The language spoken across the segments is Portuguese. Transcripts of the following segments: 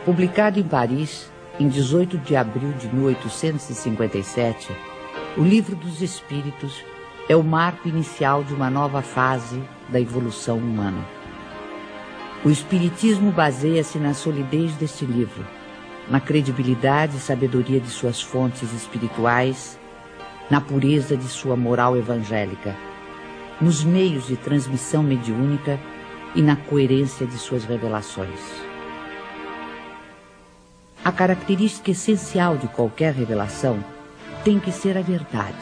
Publicado em Paris, em 18 de abril de 1857, o Livro dos Espíritos é o marco inicial de uma nova fase da evolução humana. O Espiritismo baseia-se na solidez deste livro, na credibilidade e sabedoria de suas fontes espirituais, na pureza de sua moral evangélica, nos meios de transmissão mediúnica e na coerência de suas revelações. A característica essencial de qualquer revelação tem que ser a verdade.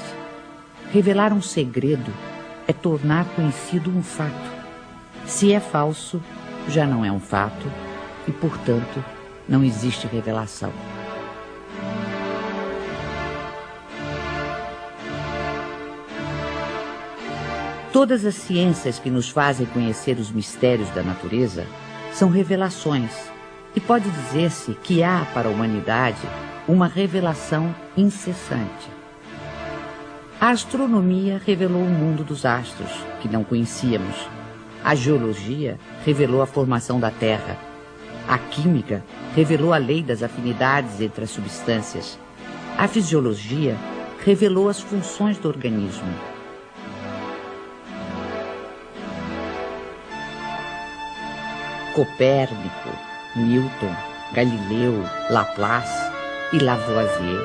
Revelar um segredo é tornar conhecido um fato. Se é falso, já não é um fato e, portanto, não existe revelação. Todas as ciências que nos fazem conhecer os mistérios da natureza são revelações, e pode dizer-se que há para a humanidade uma revelação incessante. A astronomia revelou o mundo dos astros, que não conhecíamos. A geologia revelou a formação da Terra. A química revelou a lei das afinidades entre as substâncias. A fisiologia revelou as funções do organismo. Copérnico, Newton, Galileu, Laplace e Lavoisier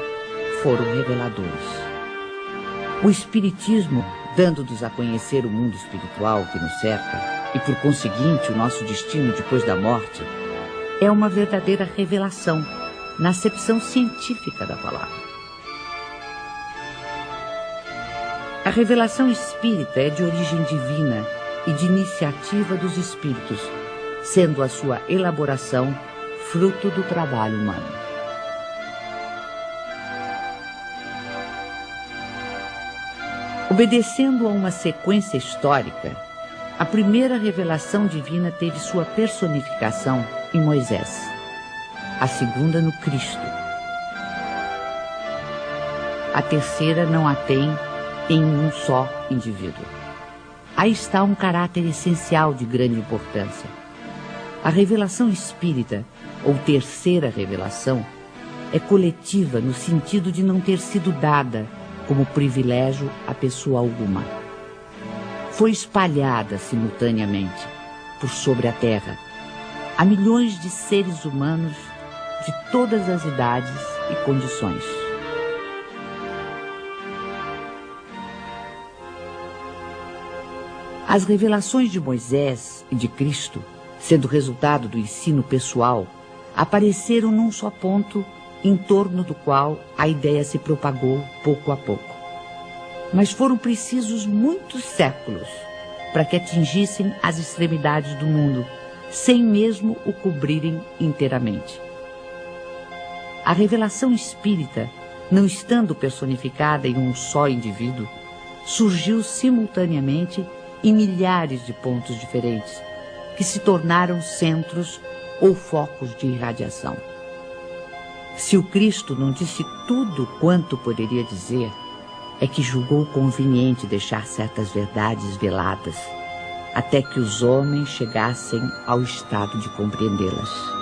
foram reveladores. O Espiritismo, dando-nos a conhecer o mundo espiritual que nos cerca e, por conseguinte, o nosso destino depois da morte, é uma verdadeira revelação na acepção científica da palavra. A revelação espírita é de origem divina e de iniciativa dos espíritos, sendo a sua elaboração fruto do trabalho humano. Obedecendo a uma sequência histórica, a primeira revelação divina teve sua personificação em Moisés, a segunda no Cristo. A terceira não a tem em um só indivíduo. Aí está um caráter essencial de grande importância. A revelação espírita, ou terceira revelação, é coletiva no sentido de não ter sido dada como privilégio a pessoa alguma. Foi espalhada simultaneamente por sobre a terra a milhões de seres humanos de todas as idades e condições. As revelações de Moisés e de Cristo, sendo resultado do ensino pessoal, apareceram num só ponto em torno do qual a ideia se propagou pouco a pouco. Mas foram precisos muitos séculos para que atingissem as extremidades do mundo, sem mesmo o cobrirem inteiramente. A revelação espírita, não estando personificada em um só indivíduo, surgiu simultaneamente em milhares de pontos diferentes, que se tornaram centros ou focos de irradiação. Se o Cristo não disse tudo quanto poderia dizer, é que julgou conveniente deixar certas verdades veladas, até que os homens chegassem ao estado de compreendê-las.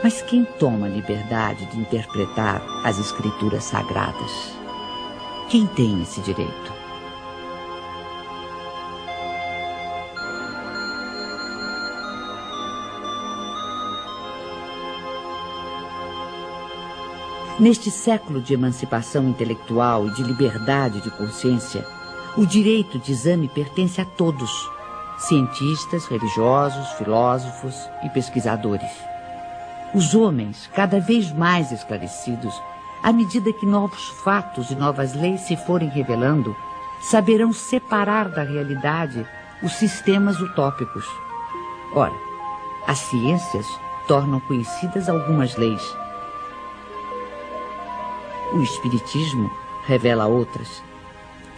Mas quem toma a liberdade de interpretar as escrituras sagradas? Quem tem esse direito? Neste século de emancipação intelectual e de liberdade de consciência, o direito de exame pertence a todos, cientistas, religiosos, filósofos e pesquisadores. Os homens, cada vez mais esclarecidos, à medida que novos fatos e novas leis se forem revelando, saberão separar da realidade os sistemas utópicos. Ora, as ciências tornam conhecidas algumas leis. O Espiritismo revela outras.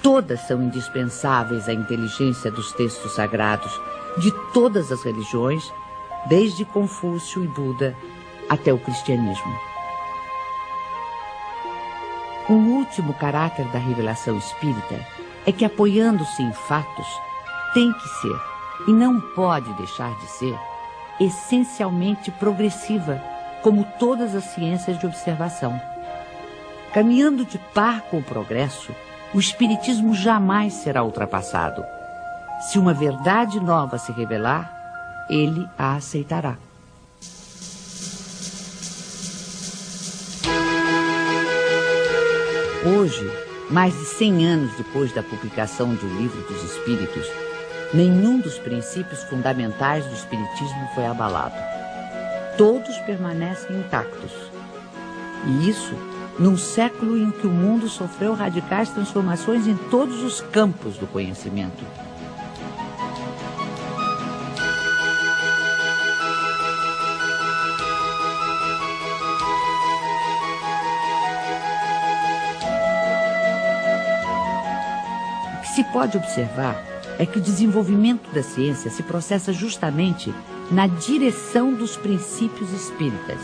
Todas são indispensáveis à inteligência dos textos sagrados de todas as religiões, desde Confúcio e Buda até o cristianismo. Um último caráter da revelação espírita é que, apoiando-se em fatos, tem que ser, e não pode deixar de ser, essencialmente progressiva, como todas as ciências de observação. Caminhando de par com o progresso, o Espiritismo jamais será ultrapassado. Se uma verdade nova se revelar, ele a aceitará. Hoje, mais de 100 anos depois da publicação de O Livro dos Espíritos, nenhum dos princípios fundamentais do Espiritismo foi abalado. Todos permanecem intactos. E isso num século em que o mundo sofreu radicais transformações em todos os campos do conhecimento. O que se pode observar é que o desenvolvimento da ciência se processa justamente na direção dos princípios espíritas.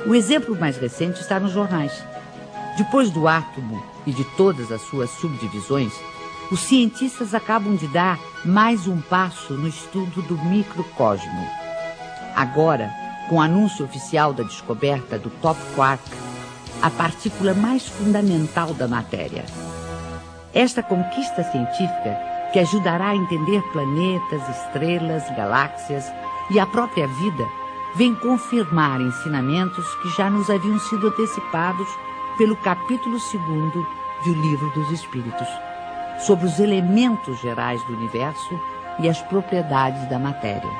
O exemplo mais recente está nos jornais. Depois do átomo e de todas as suas subdivisões, os cientistas acabam de dar mais um passo no estudo do microcosmo. Agora, com o anúncio oficial da descoberta do top quark, a partícula mais fundamental da matéria. Esta conquista científica, que ajudará a entender planetas, estrelas, galáxias e a própria vida, vem confirmar ensinamentos que já nos haviam sido antecipados pelo capítulo 2º de O Livro dos Espíritos, sobre os elementos gerais do universo e as propriedades da matéria.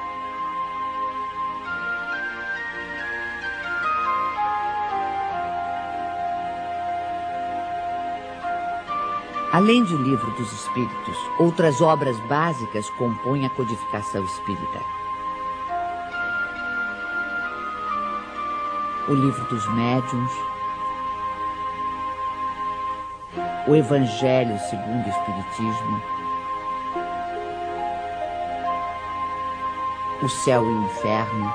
Além de O Livro dos Espíritos, outras obras básicas compõem a codificação espírita. O Livro dos Médiuns, o Evangelho segundo o Espiritismo, o Céu e o Inferno,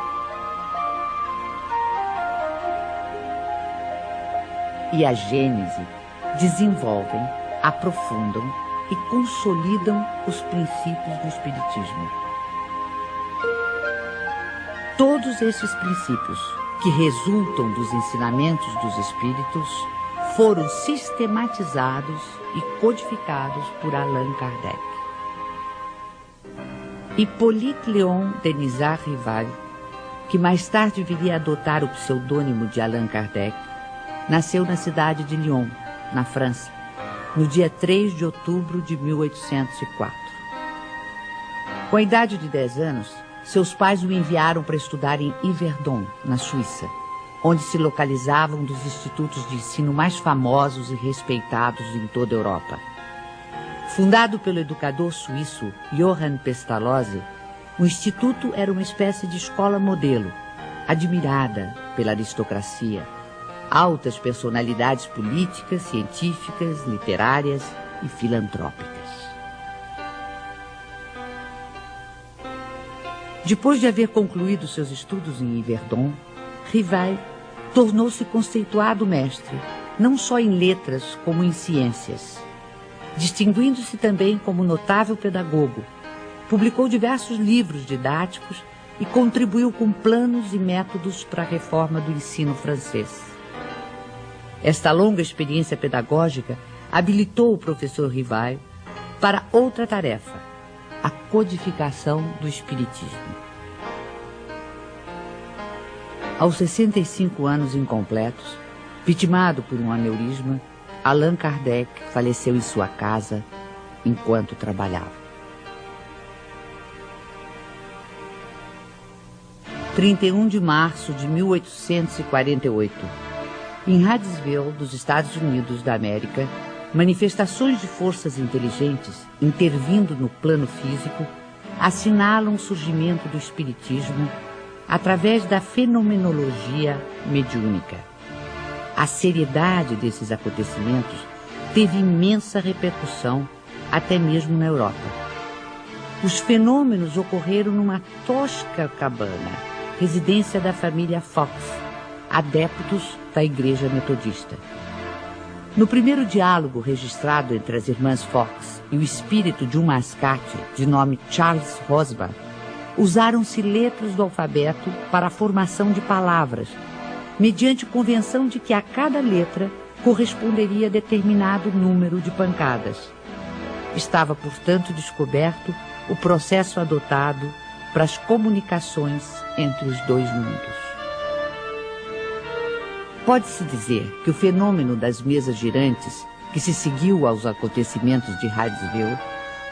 e a Gênese desenvolvem, aprofundam e consolidam os princípios do Espiritismo. Todos esses princípios, que resultam dos ensinamentos dos Espíritos, foram sistematizados e codificados por Allan Kardec. Hippolyte Léon Denisard Rival, que mais tarde viria a adotar o pseudônimo de Allan Kardec, nasceu na cidade de Lyon, na França, no dia 3 de outubro de 1804. Com a idade de 10 anos, seus pais o enviaram para estudar em Yverdon, na Suíça, onde se localizavam um dos institutos de ensino mais famosos e respeitados em toda a Europa. Fundado pelo educador suíço Johann Pestalozzi, o instituto era uma espécie de escola modelo, admirada pela aristocracia, altas personalidades políticas, científicas, literárias e filantrópicas. Depois de haver concluído seus estudos em Yverdon, Rival tornou-se conceituado mestre, não só em letras como em ciências. Distinguindo-se também como notável pedagogo, publicou diversos livros didáticos e contribuiu com planos e métodos para a reforma do ensino francês. Esta longa experiência pedagógica habilitou o professor Rival para outra tarefa, a codificação do Espiritismo. Aos 65 anos incompletos, vitimado por um aneurisma, Allan Kardec faleceu em sua casa enquanto trabalhava. 31 de março de 1848. Em Hydesville, dos Estados Unidos da América, manifestações de forças inteligentes intervindo no plano físico assinalam o surgimento do espiritismo através da fenomenologia mediúnica. A seriedade desses acontecimentos teve imensa repercussão até mesmo na Europa. Os fenômenos ocorreram numa tosca cabana, residência da família Fox, adeptos da Igreja Metodista. No primeiro diálogo registrado entre as irmãs Fox e o espírito de um mascate de nome Charles Rosbach, usaram-se letras do alfabeto para a formação de palavras, mediante convenção de que a cada letra corresponderia a determinado número de pancadas. Estava, portanto, descoberto o processo adotado para as comunicações entre os dois mundos. Pode-se dizer que o fenômeno das mesas girantes, que se seguiu aos acontecimentos de Hydesville,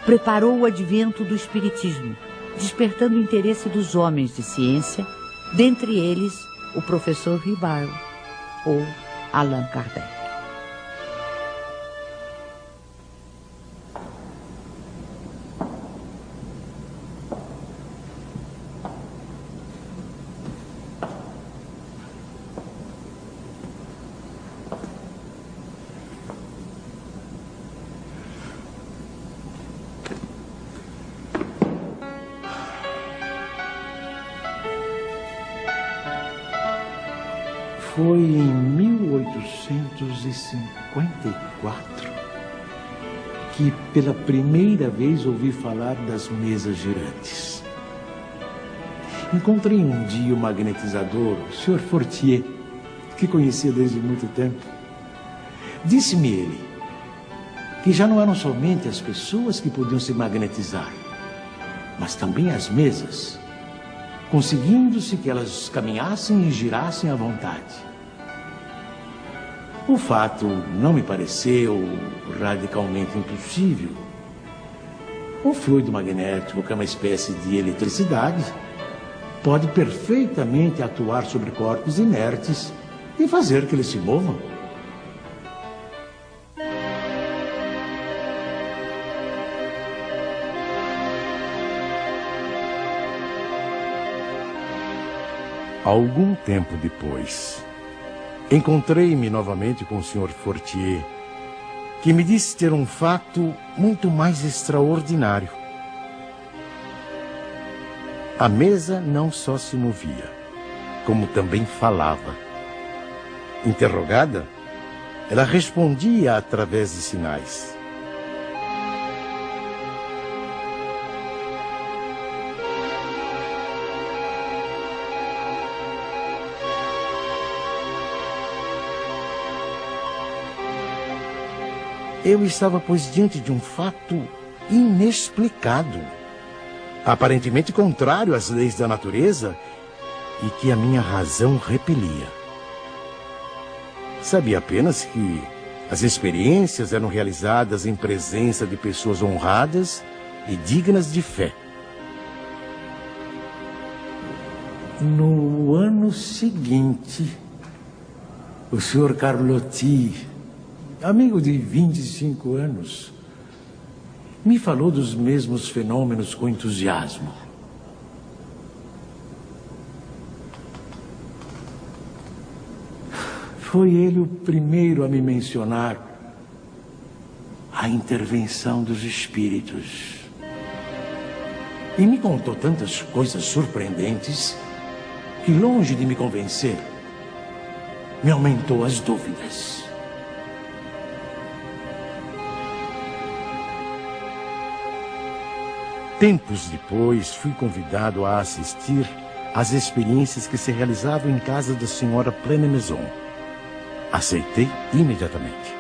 preparou o advento do espiritismo, despertando o interesse dos homens de ciência, dentre eles o professor Ribard ou Allan Kardec. Foi em 1854 que pela primeira vez ouvi falar das mesas girantes. Encontrei um dia o magnetizador, o Sr. Fortier, que conhecia desde muito tempo. Disse-me ele que já não eram somente as pessoas que podiam se magnetizar, mas também as mesas, conseguindo-se que elas caminhassem e girassem à vontade. O fato não me pareceu radicalmente impossível. O fluido magnético, que é uma espécie de eletricidade, pode perfeitamente atuar sobre corpos inertes e fazer que eles se movam. Algum tempo depois, encontrei-me novamente com o Sr. Fortier, que me disse ter um fato muito mais extraordinário. A mesa não só se movia, como também falava. Interrogada, ela respondia através de sinais. Eu estava, pois, diante de um fato inexplicado, aparentemente contrário às leis da natureza e que a minha razão repelia. Sabia apenas que as experiências eram realizadas em presença de pessoas honradas e dignas de fé. No ano seguinte, o Sr. Carlotti, amigo de 25 anos, me falou dos mesmos fenômenos com entusiasmo. Foi ele o primeiro a me mencionar a intervenção dos espíritos. E me contou tantas coisas surpreendentes que, longe de me convencer, me aumentou as dúvidas. Tempos depois, fui convidado a assistir às experiências que se realizavam em casa da senhora Pleine-Maison. Aceitei imediatamente.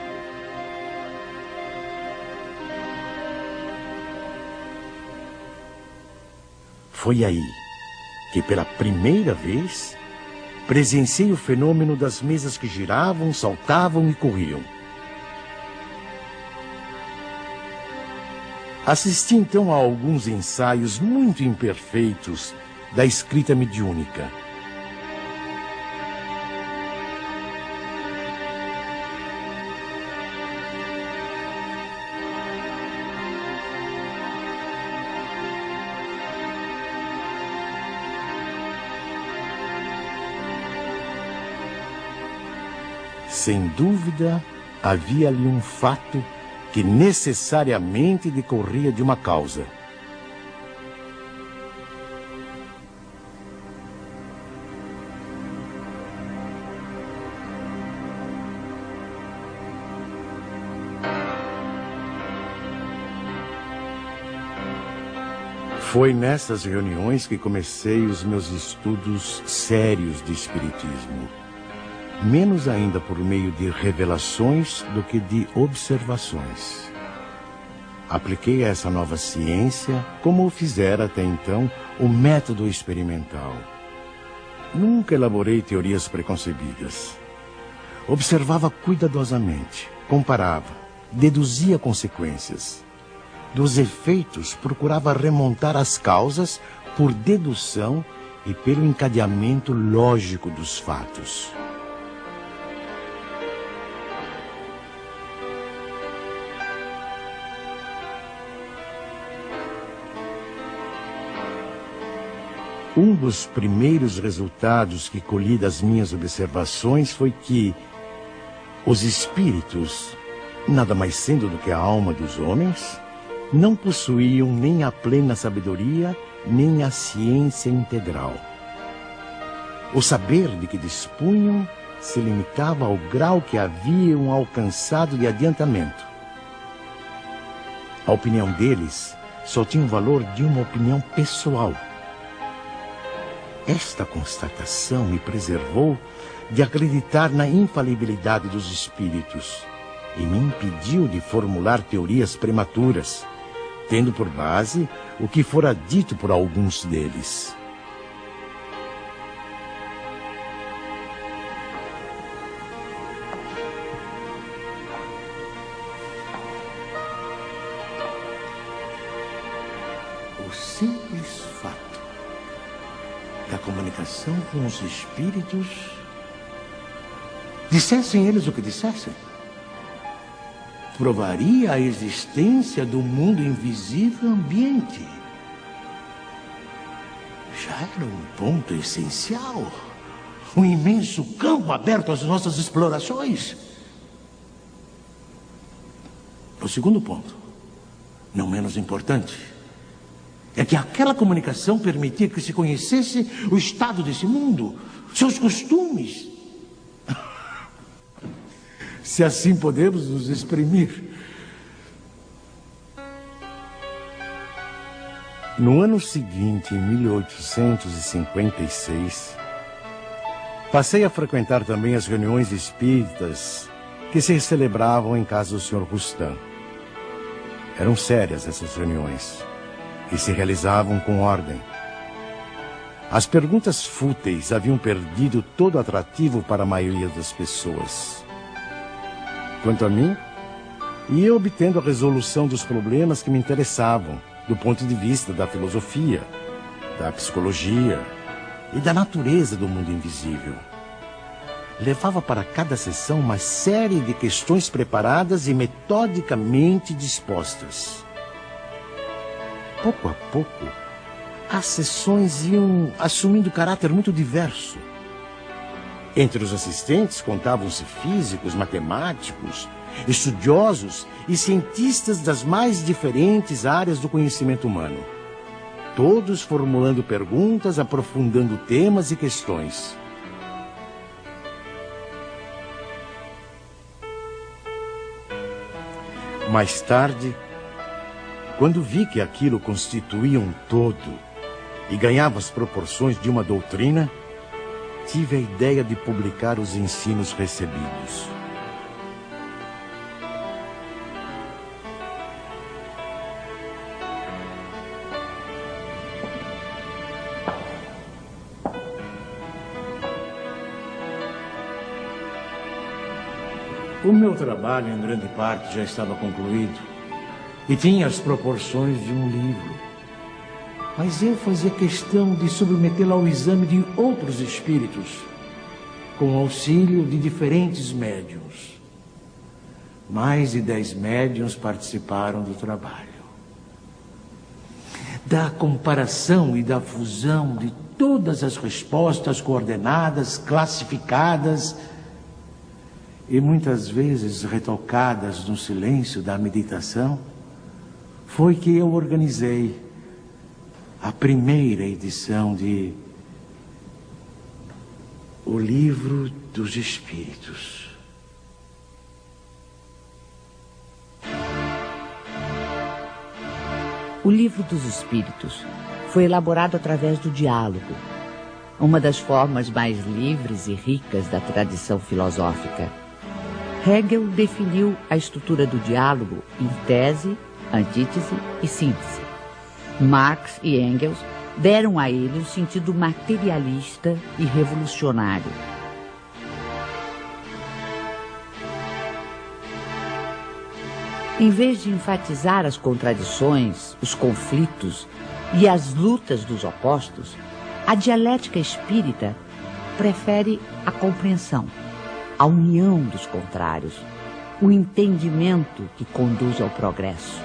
Foi aí que, pela primeira vez, presenciei o fenômeno das mesas que giravam, saltavam e corriam. Assisti então a alguns ensaios muito imperfeitos da escrita mediúnica. Sem dúvida, havia ali um fato que necessariamente decorria de uma causa. Foi nessas reuniões que comecei os meus estudos sérios de espiritismo. Menos ainda por meio de revelações do que de observações. Apliquei a essa nova ciência, como o fizera até então, o método experimental. Nunca elaborei teorias preconcebidas. Observava cuidadosamente, comparava, deduzia consequências. Dos efeitos, procurava remontar as causas por dedução e pelo encadeamento lógico dos fatos. Um dos primeiros resultados que colhi das minhas observações foi que os espíritos, nada mais sendo do que a alma dos homens, não possuíam nem a plena sabedoria, nem a ciência integral. O saber de que dispunham se limitava ao grau que haviam alcançado de adiantamento. A opinião deles só tinha o valor de uma opinião pessoal. Esta constatação me preservou de acreditar na infalibilidade dos espíritos e me impediu de formular teorias prematuras, tendo por base o que fora dito por alguns deles. O simples fato da comunicação com os espíritos, dissessem eles o que dissessem, provaria a existência do mundo invisível ambiente. Já era um ponto essencial, um imenso campo aberto às nossas explorações. O segundo ponto, não menos importante, é que aquela comunicação permitia que se conhecesse o estado desse mundo, seus costumes. Se assim podemos nos exprimir. No ano seguinte, em 1856, passei a frequentar também as reuniões espíritas que se celebravam em casa do Sr. Rustam. Eram sérias essas reuniões e se realizavam com ordem. As perguntas fúteis haviam perdido todo atrativo para a maioria das pessoas. Quanto a mim, ia obtendo a resolução dos problemas que me interessavam, do ponto de vista da filosofia, da psicologia e da natureza do mundo invisível. Levava para cada sessão uma série de questões preparadas e metodicamente dispostas. Pouco a pouco, as sessões iam assumindo caráter muito diverso. Entre os assistentes contavam-se físicos, matemáticos, estudiosos e cientistas das mais diferentes áreas do conhecimento humano. Todos formulando perguntas, aprofundando temas e questões. Mais tarde, quando vi que aquilo constituía um todo e ganhava as proporções de uma doutrina, tive a ideia de publicar os ensinos recebidos. O meu trabalho, em grande parte, já estava concluído e tinha as proporções de um livro. Mas eu fazia questão de submetê-lo ao exame de outros espíritos, com auxílio de diferentes médiuns. Mais de 10 médiuns participaram do trabalho. Da comparação e da fusão de todas as respostas coordenadas, classificadas, e muitas vezes retocadas no silêncio da meditação, foi que eu organizei a primeira edição de O Livro dos Espíritos. O Livro dos Espíritos foi elaborado através do diálogo, uma das formas mais livres e ricas da tradição filosófica. Hegel definiu a estrutura do diálogo em tese, antítese e síntese. Marx e Engels deram a ele o sentido materialista e revolucionário. Em vez de enfatizar as contradições, os conflitos e as lutas dos opostos, a dialética espírita prefere a compreensão, a união dos contrários, o entendimento que conduz ao progresso.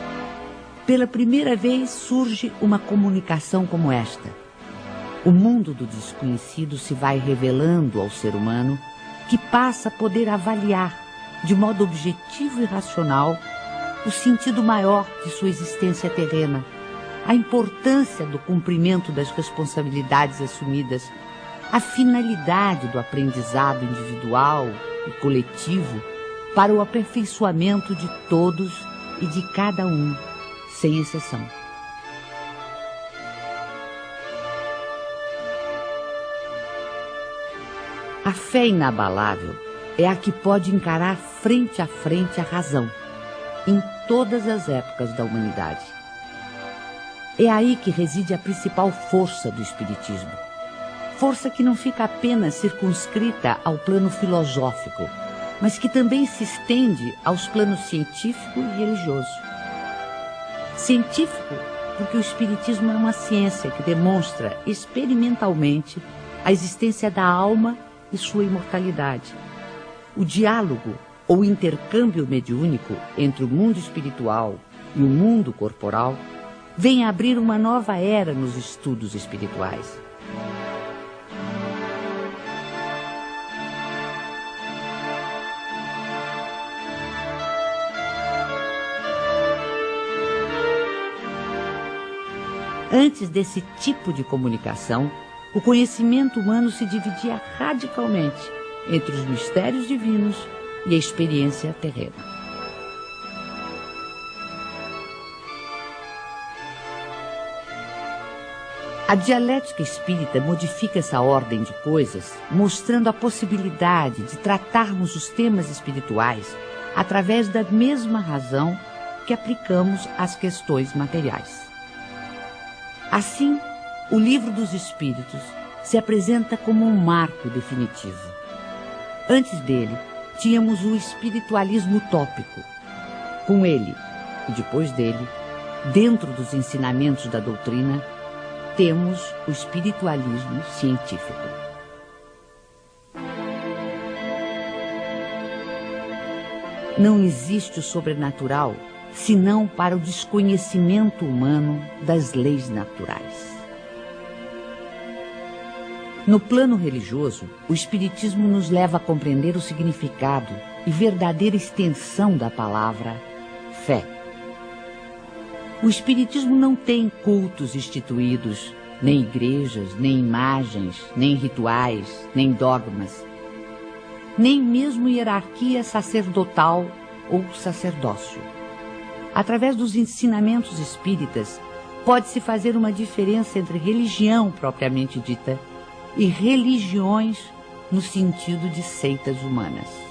Pela primeira vez surge uma comunicação como esta. O mundo do desconhecido se vai revelando ao ser humano, que passa a poder avaliar, de modo objetivo e racional, o sentido maior de sua existência terrena, a importância do cumprimento das responsabilidades assumidas, a finalidade do aprendizado individual e coletivo para o aperfeiçoamento de todos e de cada um, sem exceção. A fé inabalável é a que pode encarar frente a frente a razão, em todas as épocas da humanidade. É aí que reside a principal força do Espiritismo. Força que não fica apenas circunscrita ao plano filosófico, mas que também se estende aos planos científico e religioso. Científico, porque o Espiritismo é uma ciência que demonstra experimentalmente a existência da alma e sua imortalidade. O diálogo ou intercâmbio mediúnico entre o mundo espiritual e o mundo corporal vem a abrir uma nova era nos estudos espirituais. Antes desse tipo de comunicação, o conhecimento humano se dividia radicalmente entre os mistérios divinos e a experiência terrena. A dialética espírita modifica essa ordem de coisas, mostrando a possibilidade de tratarmos os temas espirituais através da mesma razão que aplicamos às questões materiais. Assim, o Livro dos Espíritos se apresenta como um marco definitivo. Antes dele, tínhamos o espiritualismo utópico. Com ele, e depois dele, dentro dos ensinamentos da doutrina, temos o espiritualismo científico. Não existe o sobrenatural senão para o desconhecimento humano das leis naturais. No plano religioso, o Espiritismo nos leva a compreender o significado e verdadeira extensão da palavra fé. O Espiritismo não tem cultos instituídos, nem igrejas, nem imagens, nem rituais, nem dogmas, nem mesmo hierarquia sacerdotal ou sacerdócio. Através dos ensinamentos espíritas, pode-se fazer uma diferença entre religião propriamente dita e religiões no sentido de seitas humanas.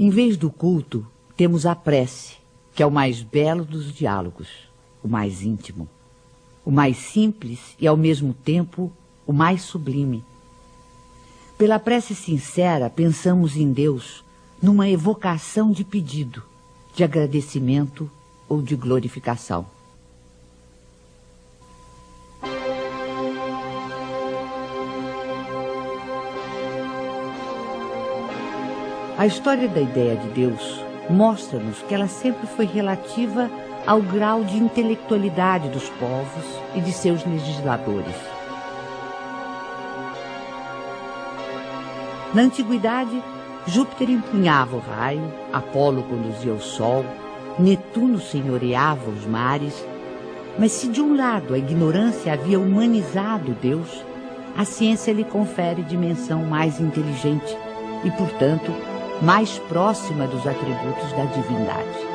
Em vez do culto, temos a prece, que é o mais belo dos diálogos, o mais íntimo, o mais simples e, ao mesmo tempo, o mais sublime. Pela prece sincera, pensamos em Deus numa evocação de pedido, de agradecimento ou de glorificação. A história da ideia de Deus mostra-nos que ela sempre foi relativa ao grau de intelectualidade dos povos e de seus legisladores. Na antiguidade, Júpiter empunhava o raio, Apolo conduzia o sol, Netuno senhoreava os mares. Mas se de um lado a ignorância havia humanizado Deus, a ciência lhe confere dimensão mais inteligente e, portanto, mais próxima dos atributos da divindade.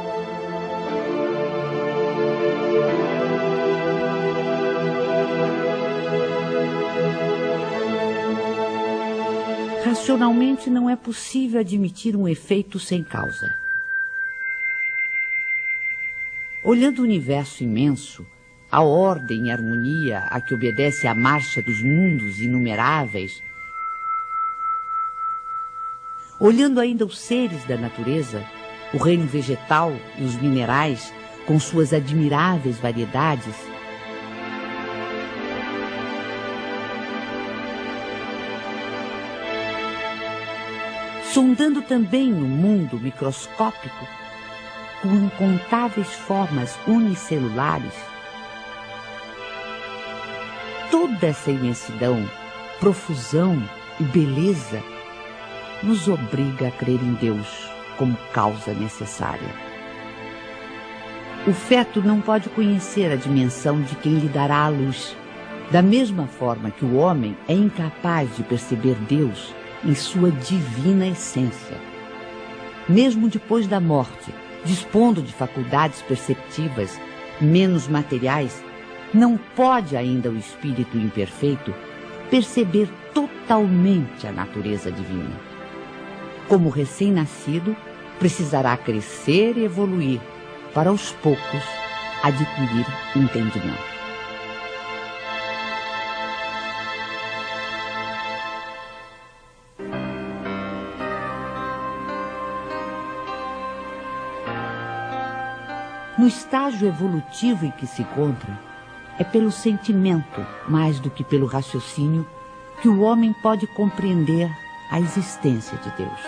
Racionalmente não é possível admitir um efeito sem causa. Olhando o universo imenso, a ordem e harmonia a que obedece a marcha dos mundos inumeráveis, olhando ainda os seres da natureza, o reino vegetal e os minerais, com suas admiráveis variedades, sondando também o mundo microscópico, com incontáveis formas unicelulares, toda essa imensidão, profusão e beleza nos obriga a crer em Deus como causa necessária. O feto não pode conhecer a dimensão de quem lhe dará a luz, da mesma forma que o homem é incapaz de perceber Deus em sua divina essência. Mesmo depois da morte, dispondo de faculdades perceptivas menos materiais, não pode ainda o espírito imperfeito perceber totalmente a natureza divina. Como recém-nascido, precisará crescer e evoluir para aos poucos adquirir entendimento. No estágio evolutivo em que se encontra, é pelo sentimento, mais do que pelo raciocínio, que o homem pode compreender a existência de Deus.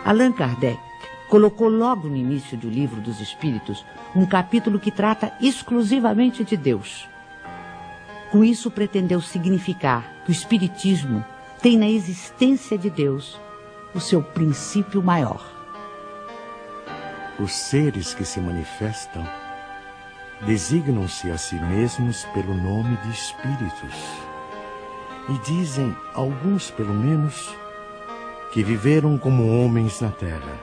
Allan Kardec colocou logo no início do Livro dos Espíritos um capítulo que trata exclusivamente de Deus. Com isso, pretendeu significar que o Espiritismo tem na existência de Deus o seu princípio maior. Os seres que se manifestam designam-se a si mesmos pelo nome de espíritos e dizem, alguns pelo menos, que viveram como homens na terra.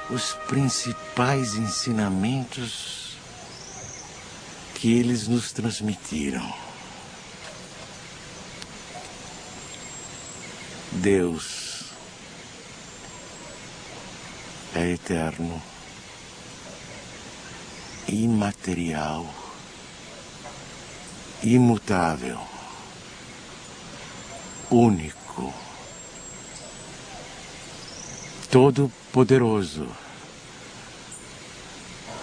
Os principais ensinamentos que eles nos transmitiram. Deus é eterno, imaterial, imutável, único, todo-poderoso,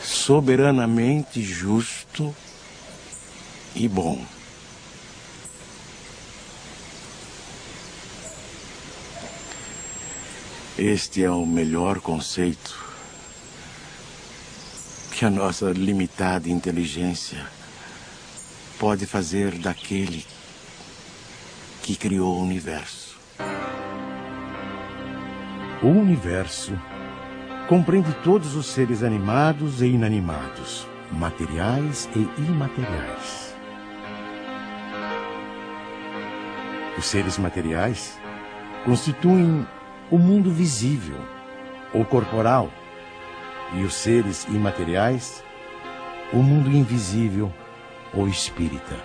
soberanamente justo e bom. Este é o melhor conceito que a nossa limitada inteligência pode fazer daquele que criou o universo. O universo compreende todos os seres animados e inanimados, materiais e imateriais. Os seres materiais constituem o mundo visível ou corporal, e os seres imateriais, o mundo invisível ou espírita.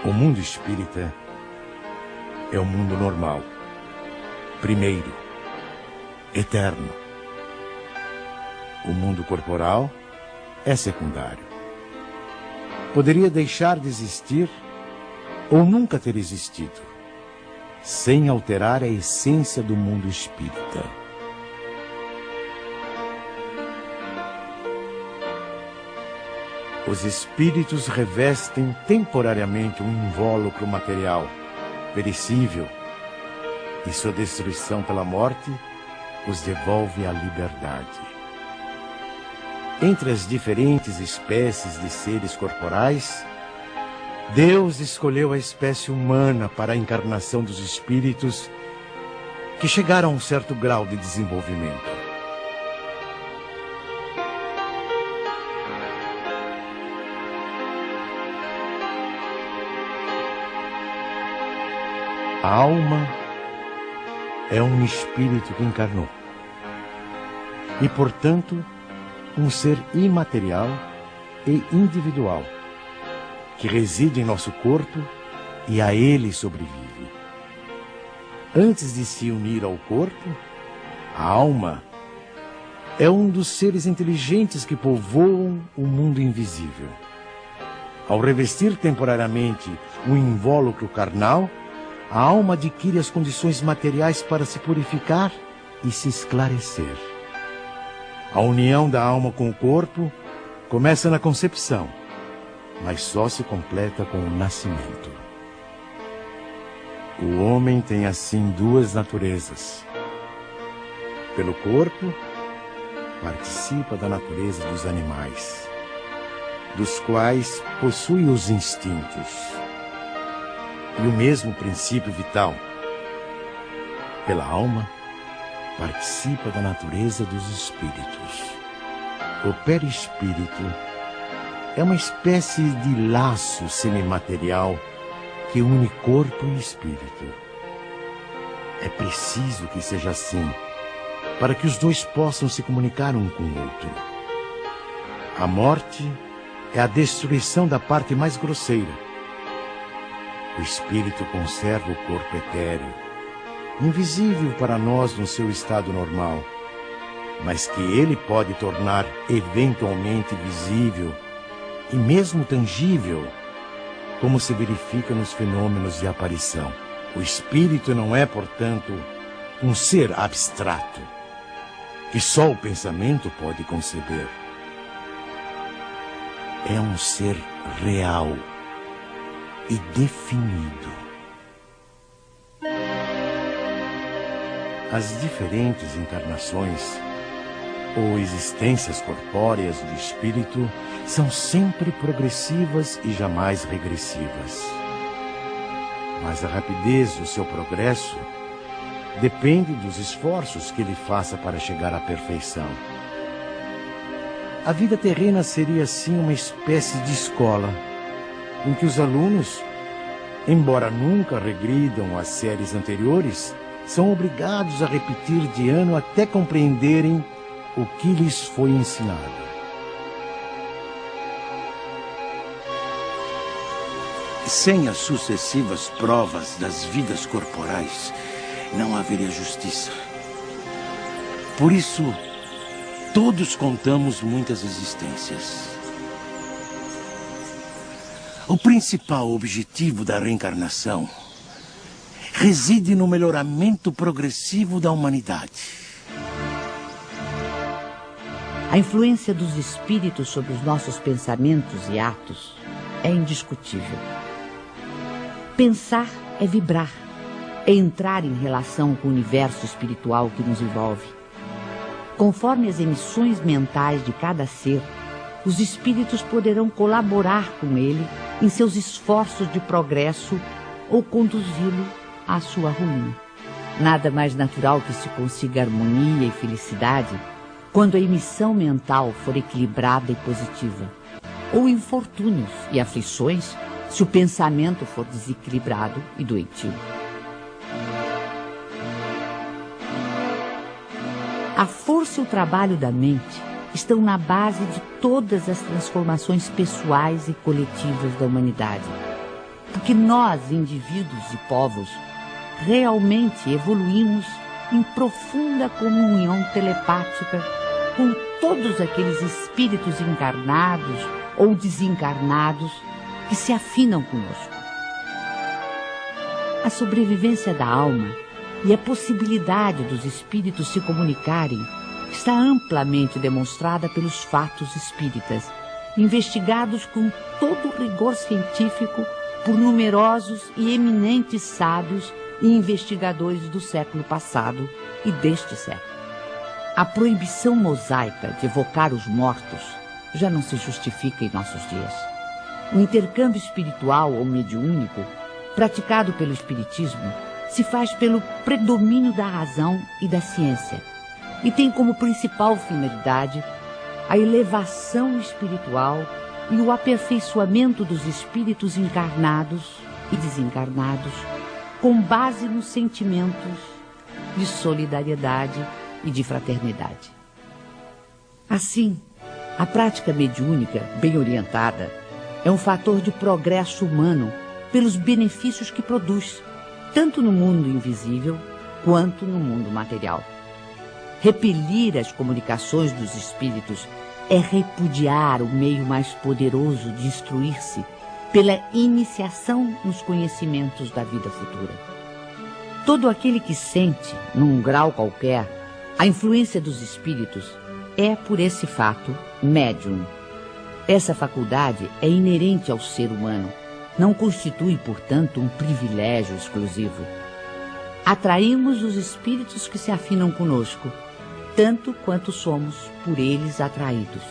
O mundo espírita é o mundo normal, primeiro, eterno. O mundo corporal é secundário. Poderia deixar de existir ou nunca ter existido, sem alterar a essência do mundo espírita. Os espíritos revestem temporariamente um invólucro material, perecível, e sua destruição pela morte os devolve à liberdade. Entre as diferentes espécies de seres corporais, Deus escolheu a espécie humana para a encarnação dos espíritos que chegaram a um certo grau de desenvolvimento. A alma é um espírito que encarnou e, portanto, um ser imaterial e individual que reside em nosso corpo e a ele sobrevive. Antes de se unir ao corpo, a alma é um dos seres inteligentes que povoam o mundo invisível. Ao revestir temporariamente um invólucro carnal, a alma adquire as condições materiais para se purificar e se esclarecer. A união da alma com o corpo começa na concepção, mas só se completa com o nascimento. O homem tem assim duas naturezas. Pelo corpo, participa da natureza dos animais, dos quais possui os instintos e o mesmo princípio vital. Pela alma, participa da natureza dos espíritos. O perispírito é uma espécie de laço semimaterial que une corpo e espírito. É preciso que seja assim, para que os dois possam se comunicar um com o outro. A morte é a destruição da parte mais grosseira. O espírito conserva o corpo etéreo, invisível para nós no seu estado normal, mas que ele pode tornar eventualmente visível e mesmo tangível, como se verifica nos fenômenos de aparição. O espírito não é, portanto, um ser abstrato, que só o pensamento pode conceber. É um ser real e definido. As diferentes encarnações ou existências corpóreas do espírito são sempre progressivas e jamais regressivas. Mas a rapidez do seu progresso depende dos esforços que ele faça para chegar à perfeição. A vida terrena seria assim uma espécie de escola, em que os alunos, embora nunca regridam às séries anteriores, são obrigados a repetir de ano até compreenderem o que lhes foi ensinado. Sem as sucessivas provas das vidas corporais, não haveria justiça. Por isso, todos contamos muitas existências. O principal objetivo da reencarnação reside no melhoramento progressivo da humanidade. A influência dos espíritos sobre os nossos pensamentos e atos é indiscutível. Pensar é vibrar, é entrar em relação com o universo espiritual que nos envolve. Conforme as emissões mentais de cada ser, os espíritos poderão colaborar com ele em seus esforços de progresso ou conduzi-lo à sua ruína. Nada mais natural que se consiga harmonia e felicidade quando a emissão mental for equilibrada e positiva. ou infortúnios e aflições se o pensamento for desequilibrado e doentio. A força e o trabalho da mente estão na base de todas as transformações pessoais e coletivas da humanidade. Porque nós, indivíduos e povos, realmente evoluímos em profunda comunhão telepática com todos aqueles espíritos encarnados ou desencarnados que se afinam conosco. A sobrevivência da alma e a possibilidade dos espíritos se comunicarem está amplamente demonstrada pelos fatos espíritas, investigados com todo o rigor científico por numerosos e eminentes sábios e investigadores do século passado e deste século. A proibição mosaica de evocar os mortos já não se justifica em nossos dias. O intercâmbio espiritual ou mediúnico, praticado pelo espiritismo, se faz pelo predomínio da razão e da ciência e tem como principal finalidade a elevação espiritual e o aperfeiçoamento dos espíritos encarnados e desencarnados com base nos sentimentos de solidariedade e de fraternidade. Assim, a prática mediúnica, bem orientada, é um fator de progresso humano pelos benefícios que produz, tanto no mundo invisível quanto no mundo material. Repelir as comunicações dos espíritos é repudiar o meio mais poderoso de instruir-se pela iniciação nos conhecimentos da vida futura. Todo aquele que sente, num grau qualquer, a influência dos espíritos é, por esse fato, médium. Essa faculdade é inerente ao ser humano, não constitui, portanto, um privilégio exclusivo. Atraímos os espíritos que se afinam conosco, tanto quanto somos por eles atraídos.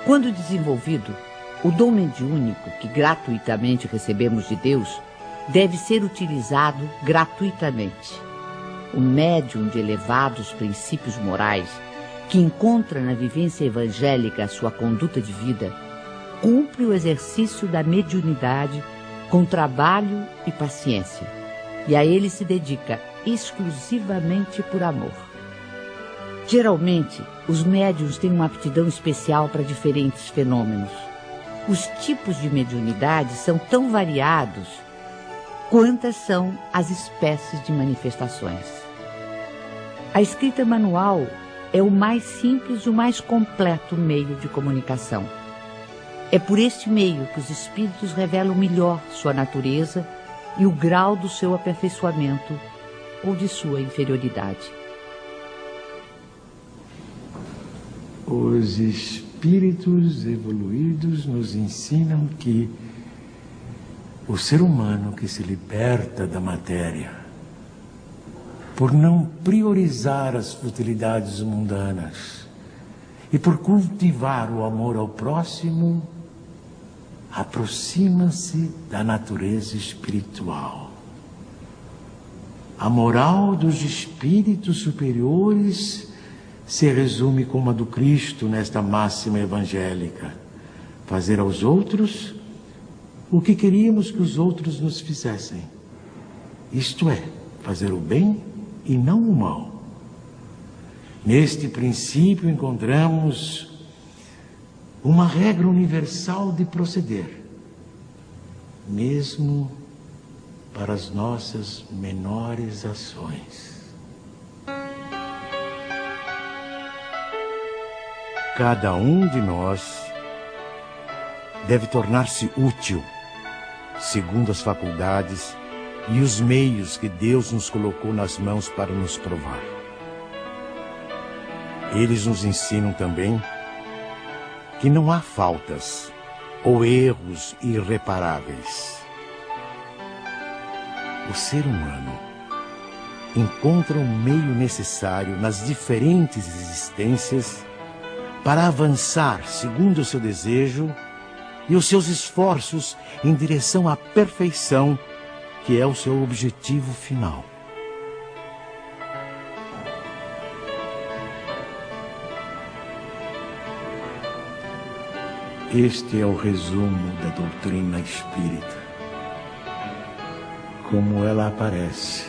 Quando desenvolvido, o dom mediúnico que gratuitamente recebemos de Deus deve ser utilizado gratuitamente. O médium de elevados princípios morais, que encontra na vivência evangélica a sua conduta de vida, cumpre o exercício da mediunidade com trabalho e paciência, e a ele se dedica exclusivamente por amor. Geralmente, os médiuns têm uma aptidão especial para diferentes fenômenos. Os tipos de mediunidade são tão variados quantas são as espécies de manifestações. A escrita manual é o mais simples e o mais completo meio de comunicação. É por este meio que os espíritos revelam melhor sua natureza e o grau do seu aperfeiçoamento ou de sua inferioridade. Os espíritos evoluídos nos ensinam que o ser humano que se liberta da matéria, por não priorizar as futilidades mundanas e por cultivar o amor ao próximo, aproxima-se da natureza espiritual. A moral dos espíritos superiores se resume como a do Cristo nesta máxima evangélica: fazer aos outros o que queríamos que os outros nos fizessem. Isto é, fazer o bem e não o mal. Neste princípio encontramos uma regra universal de proceder, mesmo para as nossas menores ações. Cada um de nós deve tornar-se útil, segundo as faculdades e os meios que Deus nos colocou nas mãos para nos provar. Eles nos ensinam também que não há faltas ou erros irreparáveis. O ser humano encontra o meio necessário nas diferentes existências para avançar segundo o seu desejo e os seus esforços em direção à perfeição, que é o seu objetivo final. Este é o resumo da doutrina espírita, como ela aparece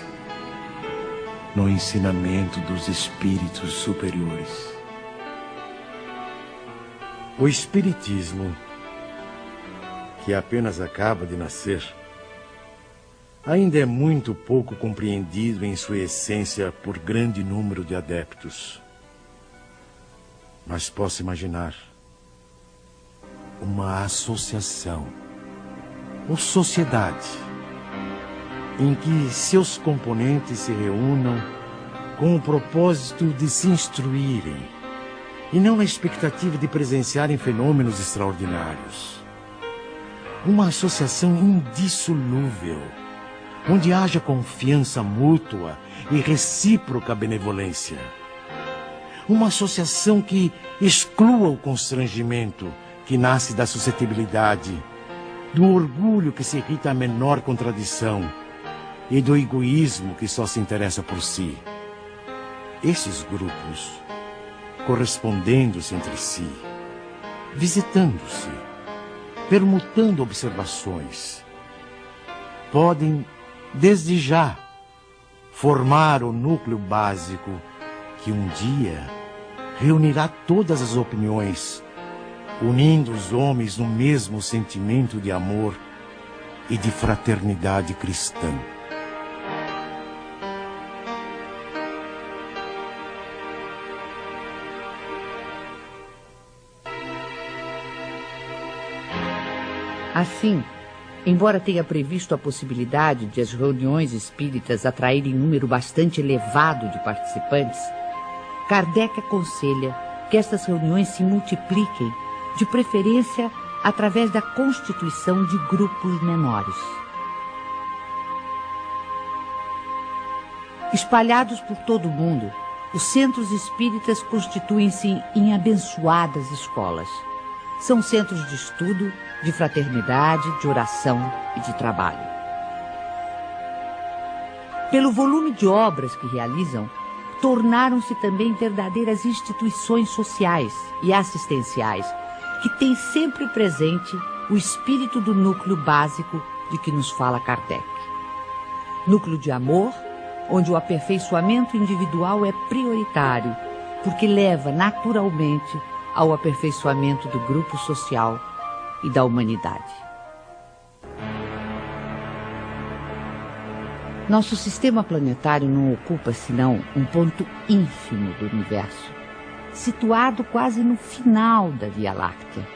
no ensinamento dos espíritos superiores. O espiritismo, que apenas acaba de nascer, ainda é muito pouco compreendido em sua essência por grande número de adeptos. Mas posso imaginar uma associação ou sociedade em que seus componentes se reúnam com o propósito de se instruírem e não na expectativa de presenciarem fenômenos extraordinários. Uma associação indissolúvel, onde haja confiança mútua e recíproca benevolência. Uma associação que exclua o constrangimento que nasce da suscetibilidade, do orgulho que se irrita à menor contradição e do egoísmo que só se interessa por si. Esses grupos, correspondendo-se entre si, visitando-se, permutando observações, podem, desde já, formar o núcleo básico que um dia reunirá todas as opiniões, unindo os homens no mesmo sentimento de amor e de fraternidade cristã. Assim, embora tenha previsto a possibilidade de as reuniões espíritas atraírem número bastante elevado de participantes, Kardec aconselha que estas reuniões se multipliquem, de preferência através da constituição de grupos menores. Espalhados por todo o mundo, os centros espíritas constituem-se em abençoadas escolas. São centros de estudo, de fraternidade, de oração e de trabalho. Pelo volume de obras que realizam, tornaram-se também verdadeiras instituições sociais e assistenciais, que têm sempre presente o espírito do núcleo básico de que nos fala Kardec. Núcleo de amor, onde o aperfeiçoamento individual é prioritário, porque leva naturalmente ao aperfeiçoamento do grupo social e da humanidade. Nosso sistema planetário não ocupa senão um ponto ínfimo do universo, situado quase no final da Via Láctea,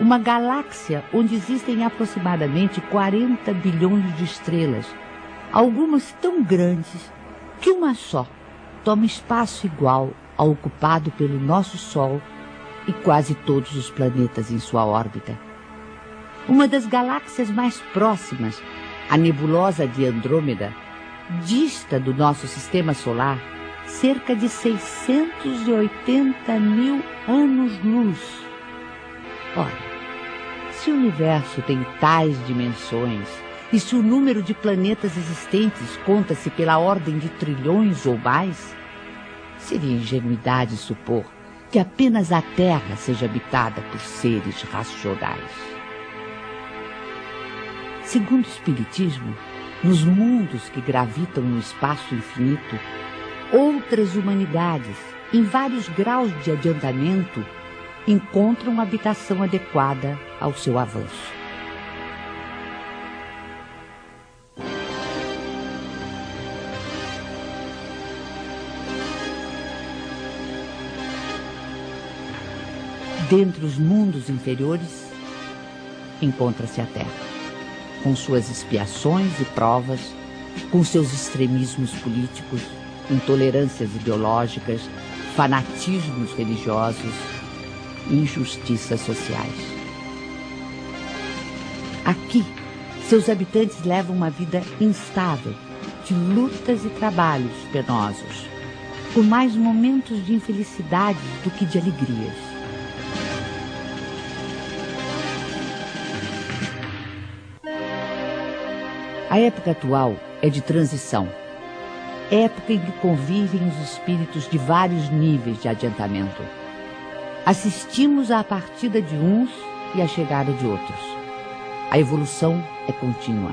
uma galáxia onde existem aproximadamente 40 bilhões de estrelas, algumas tão grandes que uma só toma espaço igual ao ocupado pelo nosso Sol e quase todos os planetas em sua órbita. Uma das galáxias mais próximas, a nebulosa de Andrômeda, dista do nosso sistema solar cerca de 680 mil anos-luz. Ora, se o universo tem tais dimensões e se o número de planetas existentes conta-se pela ordem de trilhões ou mais, seria ingenuidade supor que apenas a Terra seja habitada por seres racionais. Segundo o Espiritismo, nos mundos que gravitam no espaço infinito, outras humanidades, em vários graus de adiantamento, encontram habitação adequada ao seu avanço. Dentre os mundos inferiores, encontra-se a Terra, com suas expiações e provas, com seus extremismos políticos, intolerâncias ideológicas, fanatismos religiosos, injustiças sociais. Aqui, seus habitantes levam uma vida instável, de lutas e trabalhos penosos, com mais momentos de infelicidade do que de alegrias. A época atual é de transição, época em que convivem os espíritos de vários níveis de adiantamento. Assistimos à partida de uns e a chegada de outros. A evolução é contínua.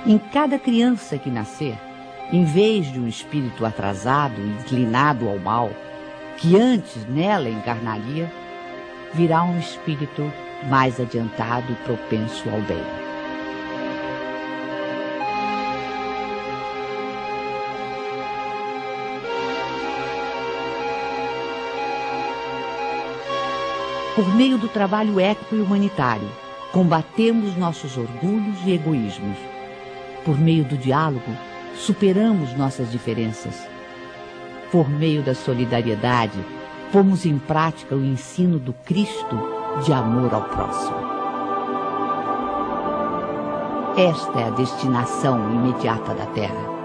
Em cada criança que nascer, em vez de um espírito atrasado e inclinado ao mal, que antes nela encarnaria, virá um espírito mais adiantado e propenso ao bem. Por meio do trabalho ético e humanitário, combatemos nossos orgulhos e egoísmos. Por meio do diálogo, superamos nossas diferenças. Por meio da solidariedade, pomos em prática o ensino do Cristo de amor ao próximo. Esta é a destinação imediata da Terra.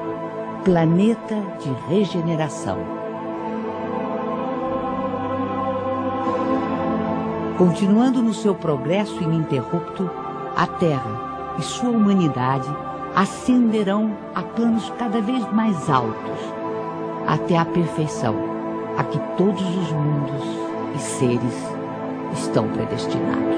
Planeta de regeneração. Continuando no seu progresso ininterrupto, a Terra e sua humanidade ascenderão a planos cada vez mais altos, até a perfeição a que todos os mundos e seres estão predestinados.